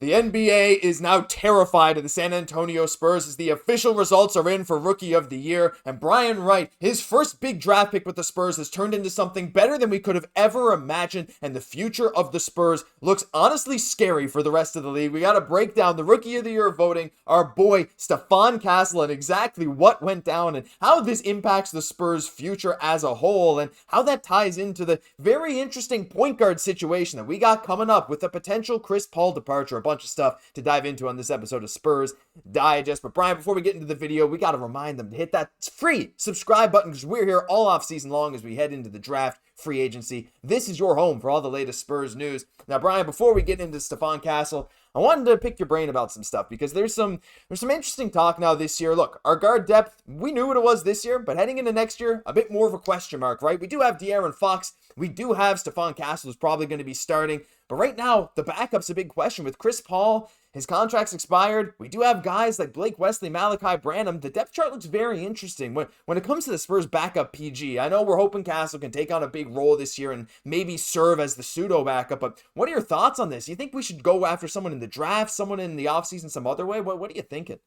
The NBA is now terrified of the San Antonio Spurs as the official results are in for Rookie of the Year, and Brian Wright, his first big draft pick with the Spurs, has turned into something better than we could have ever imagined, and the future of the Spurs looks honestly scary for the rest of the league. We got to break down the Rookie of the Year voting, our boy Stephon Castle, and exactly what went down and how this impacts the Spurs' future as a whole, and how that ties into the very interesting point guard situation that we got coming up with a potential Chris Paul departure. Bunch of stuff to dive into on this episode of Spurs Digest. But Brian, before we get into the video, we got to remind them to hit that free subscribe button because we're here all off season long as we head into the draft, free agency. This is your home for all the latest Spurs news. Now, Brian, before we get into Stephon Castle, I wanted to pick your brain about some stuff because there's some interesting talk now this year. Look, our guard depth, we knew what it was this year, but heading into next year, a bit more of a question mark, right? We do have De'Aaron Fox. We do have Stephon Castle who's probably going to be starting. But right now, the backup's a big question. With Chris Paul, his contract's expired. We do have guys like Blake Wesley, Malachi Branham. The depth chart looks very interesting. When it comes to the Spurs backup PG, I know we're hoping Castle can take on a big role this year and maybe serve as the pseudo backup, but what are your thoughts on this? You think we should go after someone in the draft, someone in the offseason some other way? What are you thinking?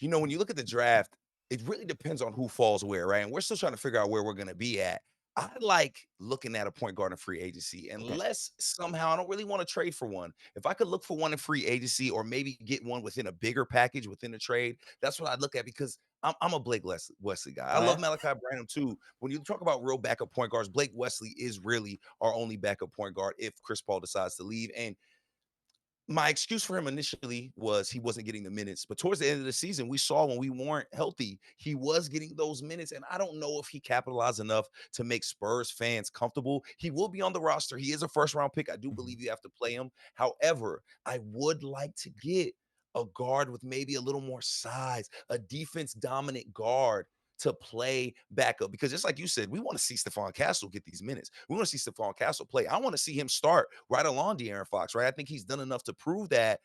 When you look at the draft, it really depends on who falls where, right? And we're still trying to figure out where we're going to be at. I like looking at a point guard in free agency, Okay. unless somehow I don't really want to trade for one. If I could look for one in free agency or maybe get one within a bigger package within the trade, that's what I'd look at because I'm a Blake Wesley guy. I Oh, love yeah? Malachi Branham too. When you talk about real backup point guards, Blake Wesley is really our only backup point guard if Chris Paul decides to leave. And my excuse for him initially was he wasn't getting the minutes, but towards the end of the season, we saw when we weren't healthy, he was getting those minutes. And I don't know if he capitalized enough to make Spurs fans comfortable. He will be on the roster. He is a first round pick. I do Mhm. believe you have to play him. However, I would like to get a guard with maybe a little more size, a defense dominant guard to play backup because just like you said, we want to see Stephon Castle get these minutes. We want to see Stephon Castle play. I want to see him start right along De'Aaron Fox, right? I think he's done enough to prove that.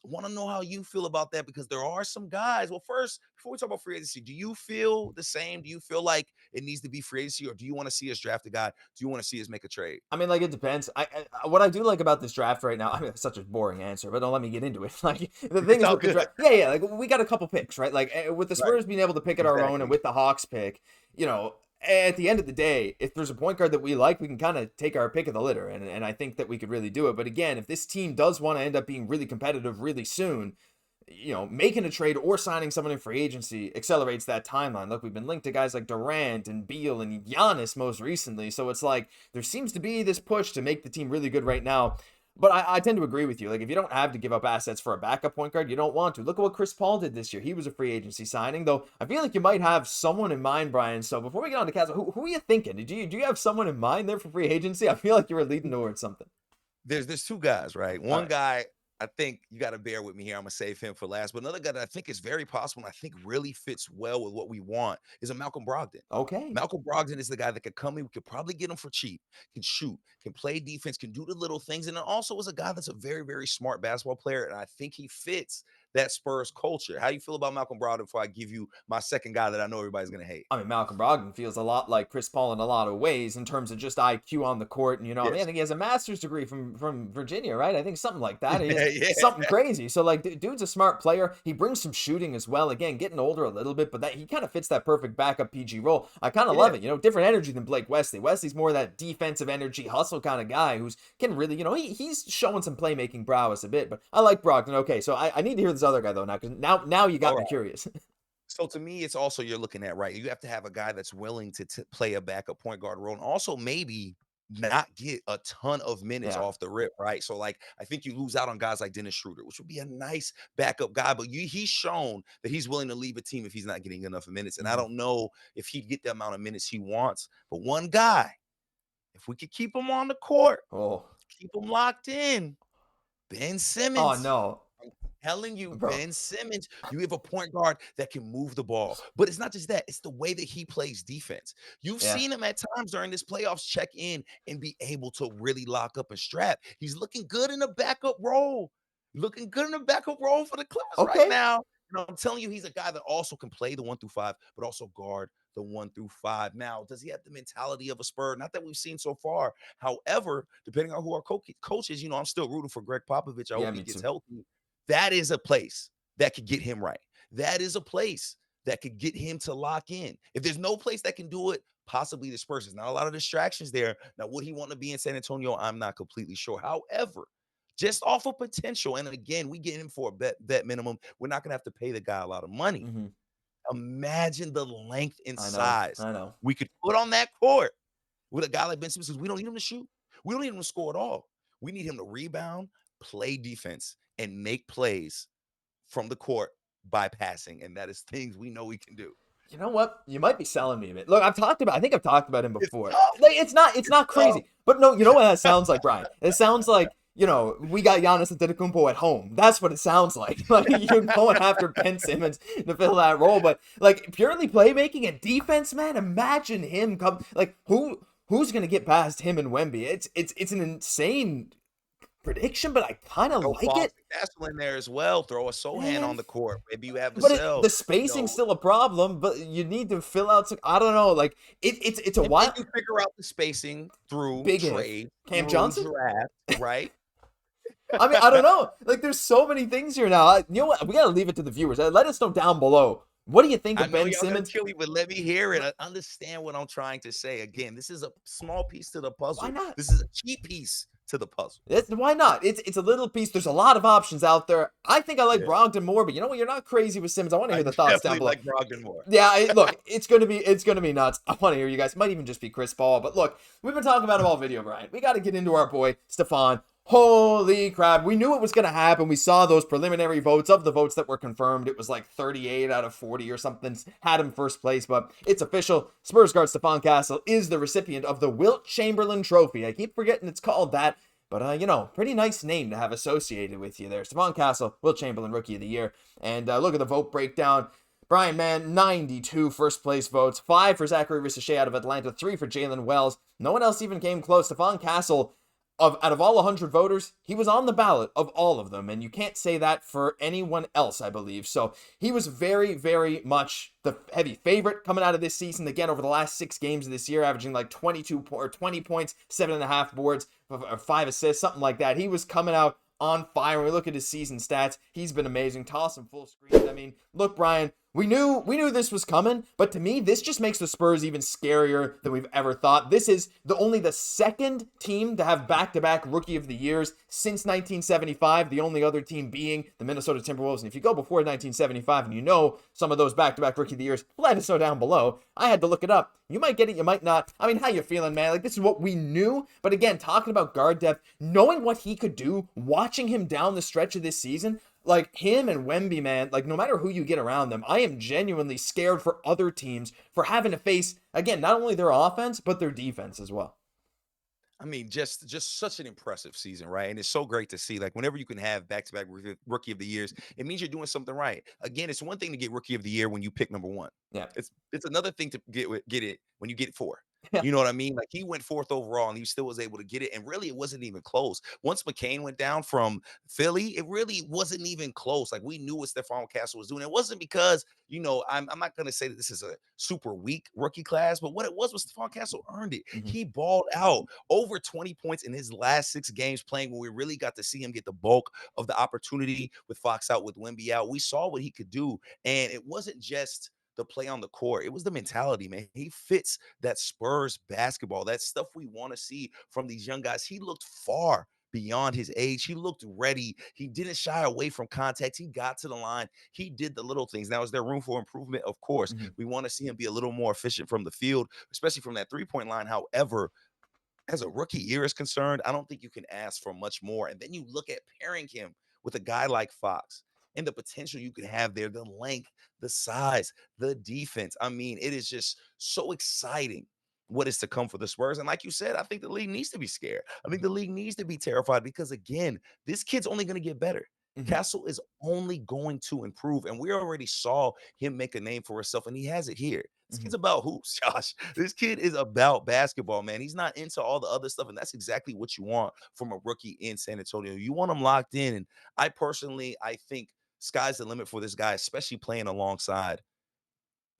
I want to know how you feel about that because there are some guys. Well, first, before we talk about free agency, do you feel the same? Do you feel like it needs to be free agency, or do you want to see us draft a guy? Do you want to see us make a trade? I mean, like, it depends. What I do like about this draft right now, I mean, it's such a boring answer, but don't let me get into it. Like, the thing It's is all with the good. draft, yeah, like, we got a couple picks, right? Like, with the Right. Spurs being able to pick at our own and Exactly. with the Hawks pick, at the end of the day, if there's a point guard that we like, we can kind of take our pick of the litter. And I think that we could really do it. But again, if this team does want to end up being really competitive really soon, making a trade or signing someone in free agency accelerates that timeline. Look, we've been linked to guys like Durant and Beal and Giannis most recently. So it's like there seems to be this push to make the team really good right now. But I tend to agree with you. Like, if you don't have to give up assets for a backup point guard, you don't want to. Look at what Chris Paul did this year. He was a free agency signing, though I feel like you might have someone in mind, Brian. So before we get on to Castle, who are you thinking? Do you have someone in mind there for free agency? I feel like you were leading towards something. There's two guys, right? All One right. guy, I think you got to bear with me here. I'm gonna save him for last. But another guy that I think is very possible and I think really fits well with what we want is a Malcolm Brogdon. Okay. Malcolm Brogdon is the guy that could come in. We could probably get him for cheap. Can shoot, can play defense, can do the little things, and then also is a guy that's a very, very smart basketball player. And I think he fits that Spurs culture. How you feel about Malcolm Brogdon? Before I give you my second guy that I know everybody's gonna hate. I mean, Malcolm Brogdon feels a lot like Chris Paul in a lot of ways in terms of just IQ on the court. And, I mean, I Yes. think he has a master's degree from Virginia, right? I think something like that. He is Yeah, something yeah. crazy. So, like, dude's a smart player. He brings some shooting as well. Again, getting older a little bit, but that he kind of fits that perfect backup PG role. I kind of Yeah. love it. Different energy than Blake Wesley. Wesley's more that defensive energy, hustle kind of guy who's can really, he's showing some playmaking prowess a bit. But I like Brogdon. Okay, so I need to hear this other guy though now because now you got All me right. curious. So to me, it's also you're looking at right. You have to have a guy that's willing to play a backup point guard role, and also maybe not get a ton of minutes Yeah. off the rip, right? So like I think you lose out on guys like Dennis Schroeder, which would be a nice backup guy, but he's shown that he's willing to leave a team if he's not getting enough minutes. And I Mhm. don't know if he'd get the amount of minutes he wants, but one guy, if we could keep him on the court, Oh. keep him locked in, Ben Oh Simmons. no, Telling you, bro. Ben Simmons, you have a point guard that can move the ball. But it's not just that, it's the way that he plays defense. You've Yeah. seen him at times during this playoffs check in and be able to really lock up and strap. He's looking good in a backup role. Looking good in a backup role for the Clippers right Okay. now. And I'm telling you, he's a guy that also can play the 1 through 5, but also guard the 1 through 5. Now, does he have the mentality of a Spur? Not that we've seen so far. However, depending on who our coach is, I'm still rooting for Gregg Popovich. I Yeah, hope he me gets too. healthy. That is a place that could get him right. That is a place that could get him to lock in. If there's no place that can do it, possibly the Spurs. There's not a lot of distractions there. Now, would he want to be in San Antonio? I'm not completely sure. However, just off of potential, and again, we get him for a bet minimum. We're not gonna have to pay the guy a lot of money. Hmm. Imagine the length and I know. size I know. we could put on that court with a guy like Ben Simmons, because we don't need him to shoot. We don't need him to score at all. We need him to rebound, play defense, and make plays from the court by passing. And that is things we know we can do. You know what? You might be selling me a bit. Look, I think I've talked about him It's before. tough. Like, it's not Tough. crazy. But no, you know what that sounds like, Brian? It sounds like, we got Giannis Antetokounmpo at home. That's what it sounds like. Like, you're going after Ben Simmons to fill that role. But, like, purely playmaking and defense, man, imagine him come. Like, who's going to get past him and Wemby? It's an insane prediction, but I kind of Throw like it. Castle in there as well. Throw a Sochan Man, on the court. Maybe you have but Vassell. the spacing's still a problem. But you need to fill out some. I don't know. Like it's a If they wild. can figure out the spacing through Big if trade, Cam through Johnson. draft, right? I mean, I don't know. Like, there's so many things here now. You know what? We gotta leave it to the viewers. Let us know down below. What do you think I of know Ben y'all gonna Simmons? kill me, but let me hear it. Understand what I'm trying to say. Again, this is a small piece to the Why puzzle. not? This is a cheap piece to the puzzle. Why not? It's a little piece. There's a lot of options out there. I think I like Yeah, Brogdon more, but you know what? You're not crazy with Simmons. I want to I hear the thoughts down definitely below. like Brogdon more. Yeah, look, it's gonna be nuts. I want to hear you guys. It might even just be Chris Paul, but look, we've been talking about him all video, Brian. We got to get into our boy Stephon. Holy crap! We knew it was gonna happen. We saw those preliminary votes. Of the votes that were confirmed, it was like 38 out of 40 or something. Had him first place, but it's official. Spurs guard Stephon Castle is the recipient of the Wilt Chamberlain Trophy. I keep forgetting it's called that. But, pretty nice name to have associated with you there. Stephon Castle, Wilt Chamberlain Rookie of the Year. And look at the vote breakdown. Brian Mann, 92 first place votes. 5 for Zachary Ricochet out of Atlanta. 3 for Jalen Wells. No one else even came close. Stephon Castle, out of all 100 voters, he was on the ballot of all of them. And you can't say that for anyone else, I believe. So he was very, very much the heavy favorite coming out of this season. Again, over the last 6 games of this year, averaging like 20 points, 7.5 boards, 5 assists, something like that. He was coming out on fire. When we look at his season stats, he's been amazing. Toss him full screen. I mean, look, Brian, we knew this was coming, but to me, this just makes the Spurs even scarier than we've ever thought. This is only the second team to have back-to-back Rookie of the Years since 1975, the only other team being the Minnesota Timberwolves. And if you go before 1975 and you know some of those back-to-back Rookie of the Years, let us know down below. I had to look it up. You might get it, you might not. I mean, how you feeling, man? Like, this is what we knew. But again, talking about guard depth, knowing what he could do, watching him down the stretch of this season, like him and Wemby, man, like no matter who you get around them, I am genuinely scared for other teams for having to face, again, not only their offense, but their defense as well. I mean, just such an impressive season, right? And it's so great to see. Like, whenever you can have back-to-back Rookie of the Years, it means you're doing something right. Again, it's one thing to get Rookie of the Year when you pick number 1. Yeah. It's another thing to get it when you get 4. Yeah. You know what I mean? Like, he went 4th overall, and he still was able to get it. And really, it wasn't even close. Once McCain went down from Philly, it really wasn't even close. Like, we knew what Stephon Castle was doing. It wasn't because, I'm not going to say that this is a super weak rookie class, but what it was Stephon Castle earned it. Mm-hmm. He balled out over 20 points in his last 6 games playing, when we really got to see him get the bulk of the opportunity with Fox out, with Wemby out. We saw what he could do, and it wasn't just the play on the court. It was the mentality, man. He fits that Spurs basketball, that stuff we want to see from these young guys. He looked far beyond his age. He looked ready. He didn't shy away from contact. He got to the line. He did the little things. Now, is there room for improvement? Of course. Mm-hmm. We want to see him be a little more efficient from the field, especially from that 3-point line. However, as a rookie year is concerned, I don't think you can ask for much more. And then you look at pairing him with a guy like Fox and the potential you could have there, the length, the size, the defense. I mean, it is just so exciting what is to come for the Spurs. And like you said, I think the league needs to be scared. I think the league needs to be terrified, because, again, this kid's only going to get better. Mm-hmm. Castle is only going to improve. And we already saw him make a name for himself, and he has it here. This Mm-hmm. kid's about hoops, Josh. This kid is about basketball, man. He's not into all the other stuff, and that's exactly what you want from a rookie in San Antonio. You want him locked in, and I think sky's the limit for this guy, especially playing alongside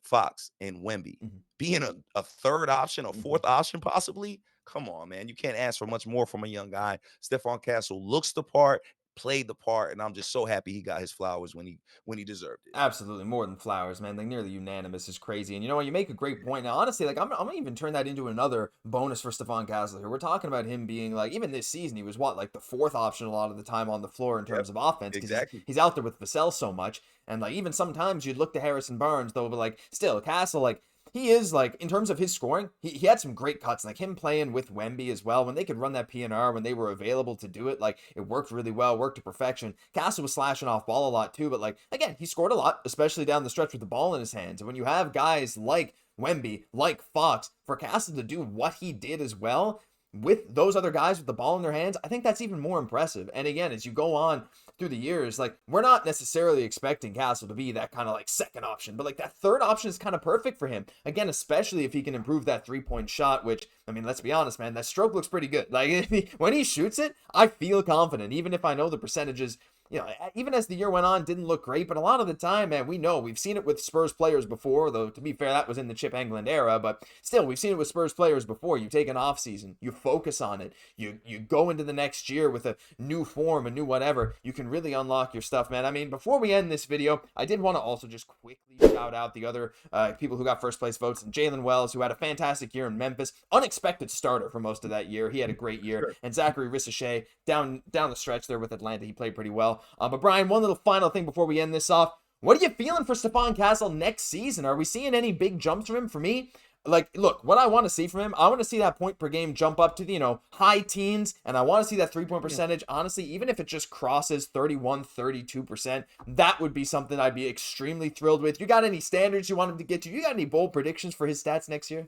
Fox, and Wemby. Mhm. Being a third option, a Mhm. fourth option possibly, come on, man. You can't ask for much more from a young guy. Stephon Castle looks the part, played the part, and I'm just so happy he got his flowers when he deserved it. Absolutely, more than flowers, man. Like nearly unanimous is crazy. And you know what? You make a great point. Now, honestly, like I'm gonna even turn that into another bonus for Stephon Castle here. We're talking about him being like, even this season, he was what, like the fourth option a lot of the time on the floor in Yep, terms of offense because he's exactly. he's out there with Vassell so much. And like even sometimes you'd look to Harrison Barnes though, but like still Castle, like he is like in terms of his scoring, he had some great cuts, like him playing with Wemby as well. When they could run that PNR, when they were available to do it, like it worked really well, worked to perfection. Castle was slashing off ball a lot too, but like again, he scored a lot, especially down the stretch with the ball in his hands. And when you have guys like Wemby, like Fox, for Castle to do what he did as well with those other guys with the ball in their hands, I think that's even more impressive. And again, as you go on through the years, like we're not necessarily expecting Castle to be that kind of like second option, but like that third option is kind of perfect for him. Again, especially if he can improve that 3-point shot, which I mean, let's be honest, man, that stroke looks pretty good. Like when he shoots it, I feel confident, even if I know the percentages. You know, even as the year went on, didn't look great, but a lot of the time, man, we know we've seen it with Spurs players before, though to be fair, that was in the Chip England era, but still, we've seen it with Spurs players before. You take an off season, you focus on it, you go into the next year with a new form, a new whatever, you can really unlock your stuff, man. I mean, before we end this video, I did want to also just quickly shout out the other people who got first place votes, and Jalen Wells, who had a fantastic year in Memphis, unexpected starter for most of that year. He had a great year, Sure. and Zachary Rissochet down the stretch there with Atlanta, he played pretty well. But Brian, one little final thing before we end this off. What are you feeling for Stephon Castle next season? Are we seeing any big jumps from him? For me, like, look, what I want to see from him, I want to see that point per game jump up to the, high teens, and I want to see that 3-point percentage. Honestly, even if it just crosses 31, 32%, that would be something I'd be extremely thrilled with. You got any standards you want him to get to? You got any bold predictions for his stats next year?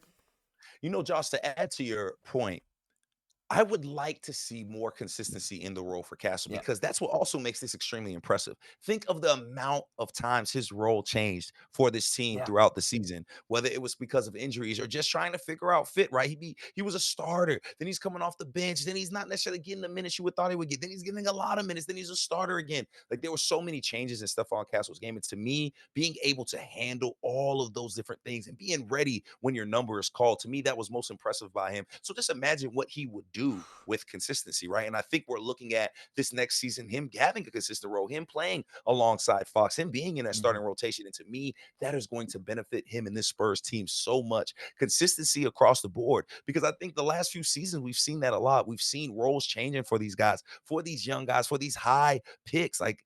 Josh, to add to your point, I would like to see more consistency in the role for Castle Yeah. because that's what also makes this extremely impressive. Think of the amount of times his role changed for this team Yeah. throughout the season, whether it was because of injuries or just trying to figure out fit, right? He was a starter, then he's coming off the bench, then he's not necessarily getting the minutes you would thought he would get, then he's getting a lot of minutes, then he's a starter again. Like there were so many changes in Stephon Castle's game. And to me, being able to handle all of those different things and being ready when your number is called, to me, that was most impressive by him. So just imagine what he would do with consistency, right? And I think we're looking at this next season, him having a consistent role, him playing alongside Fox, him being in that Mhm. starting rotation. And to me, that is going to benefit him and this Spurs team so much. Consistency across the board, because I think the last few seasons, we've seen that a lot. We've seen roles changing for these guys, for these young guys, for these high picks. Like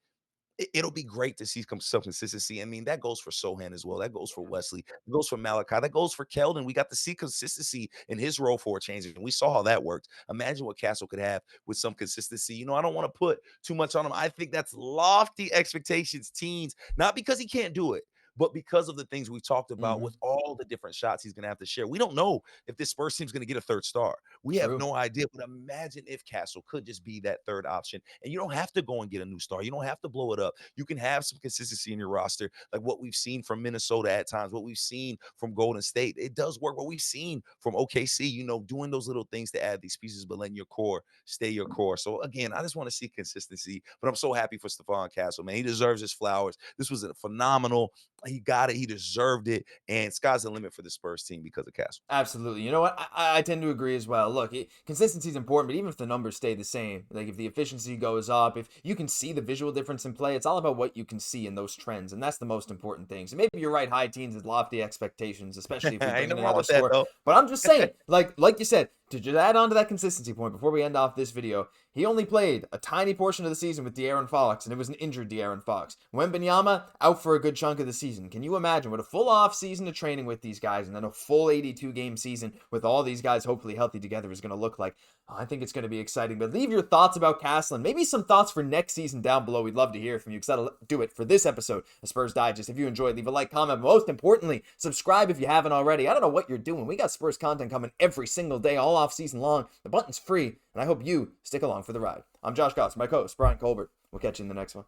it'll be great to see some consistency. I mean, that goes for Sochan as well. That goes for Wesley. It goes for Malachi. That goes for Keldon. We got to see consistency in his role for a change, and we saw how that worked. Imagine what Castle could have with some consistency. I don't want to put too much on him. I think that's lofty expectations, teens, not because he can't do it, but because of the things we've talked about Mhm. with all the different shots he's going to have to share. We don't know if this Spurs team's going to get a third star. We have True. no idea. But imagine if Castle could just be that third option, and you don't have to go and get a new star. You don't have to blow it up. You can have some consistency in your roster, like what we've seen from Minnesota at times, what we've seen from Golden State. It does work. What we've seen from OKC, doing those little things to add these pieces, but letting your core stay your core. So again, I just want to see consistency, but I'm so happy for Stephon Castle, man. He deserves his flowers. This was a phenomenal. He got it. He deserved it. And sky's the limit for the Spurs team because of Castle. Absolutely. You know what? I tend to agree as well. Look, consistency is important, but even if the numbers stay the same, like if the efficiency goes up, if you can see the visual difference in play, it's all about what you can see in those trends, and that's the most important thing. So maybe you're right, high teens is lofty expectations, especially if we Ain't bring in nothing wrong another with that, score. though. But I'm just saying, like you said, to just add on to that consistency point before we end off this video, he only played a tiny portion of the season with De'Aaron Fox, and it was an injured De'Aaron Fox. Wembanyama out for a good chunk of the season. Can you imagine what a full off season of training with these guys and then a full 82 game season with all these guys hopefully healthy together is going to look like? I think it's going to be exciting. But leave your thoughts about Castle and maybe some thoughts for next season down below. We'd love to hear from you because that'll do it for this episode of Spurs Digest. If you enjoyed, leave a like, comment. Most importantly, subscribe if you haven't already. I don't know what you're doing. We got Spurs content coming every single day, all off season long. The button's free, and I hope you stick along for the ride. I'm Josh Gosse, my co-host, Bryan Colbert. We'll catch you in the next one.